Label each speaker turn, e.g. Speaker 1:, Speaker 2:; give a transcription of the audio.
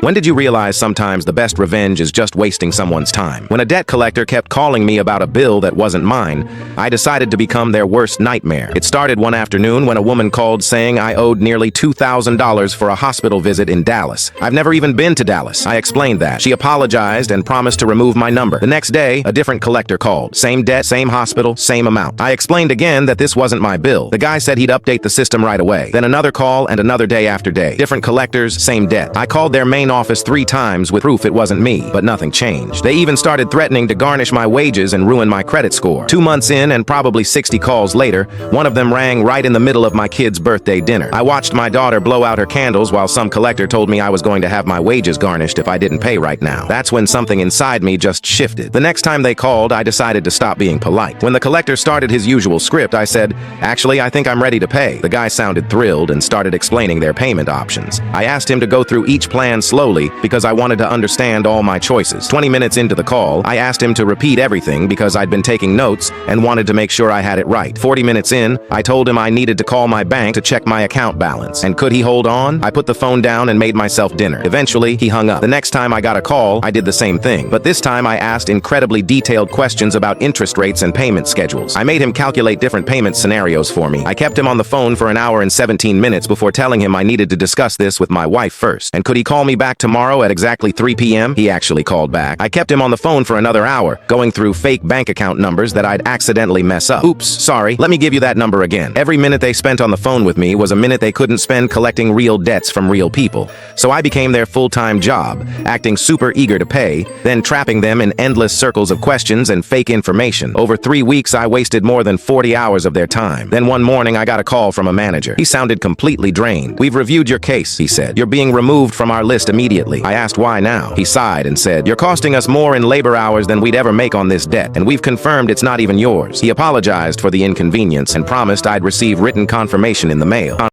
Speaker 1: When did you realize sometimes the best revenge is just wasting someone's time? When a debt collector kept calling me about a bill that wasn't mine, I decided to become their worst nightmare. It started one afternoon when a woman called saying I owed nearly $2,000 for a hospital visit in Dallas. I've never even been to Dallas. I explained that. She apologized and promised to remove my number. The next day, a different collector called. Same debt, same hospital, same amount. I explained again that this wasn't my bill. The guy said he'd update the system right away. Then another call and another day after day. Different collectors, same debt. I called their main office 3 times with proof it wasn't me, but nothing changed. They even started threatening to garnish my wages and ruin my credit score. 2 months in and probably 60 calls later, one of them rang right in the middle of my kid's birthday dinner. I watched my daughter blow out her candles while some collector told me I was going to have my wages garnished if I didn't pay right now. That's when something inside me just shifted. The next time they called, I decided to stop being polite. When the collector started his usual script, I said, "Actually, I think I'm ready to pay." The guy sounded thrilled and started explaining their payment options. I asked him to go through each plan slowly because I wanted to understand all my choices. 20 minutes into the call, I asked him to repeat everything because I'd been taking notes and wanted to make sure I had it right. 40 minutes in, I told him I needed to call my bank to check my account balance. And could he hold on? I put the phone down and made myself dinner. Eventually, he hung up. The next time I got a call, I did the same thing. But this time I asked incredibly detailed questions about interest rates and payment schedules. I made him calculate different payment scenarios for me. I kept him on the phone for an hour and 17 minutes before telling him I needed to discuss this with my wife first. And could he call me back tomorrow at exactly 3 p.m.? He actually called back. I kept him on the phone for another hour, going through fake bank account numbers that I'd accidentally mess up. Oops, sorry. Let me give you that number again. Every minute they spent on the phone with me was a minute they couldn't spend collecting real debts from real people. So I became their full-time job, acting super eager to pay, then trapping them in endless circles of questions and fake information. Over 3 weeks, I wasted more than 40 hours of their time. Then one morning, I got a call from a manager. He sounded completely drained. "We've reviewed your case," he said. "You're being removed from our list immediately." I asked why now. He sighed and said, "You're costing us more in labor hours than we'd ever make on this debt, and we've confirmed it's not even yours." He apologized for the inconvenience and promised I'd receive written confirmation in the mail.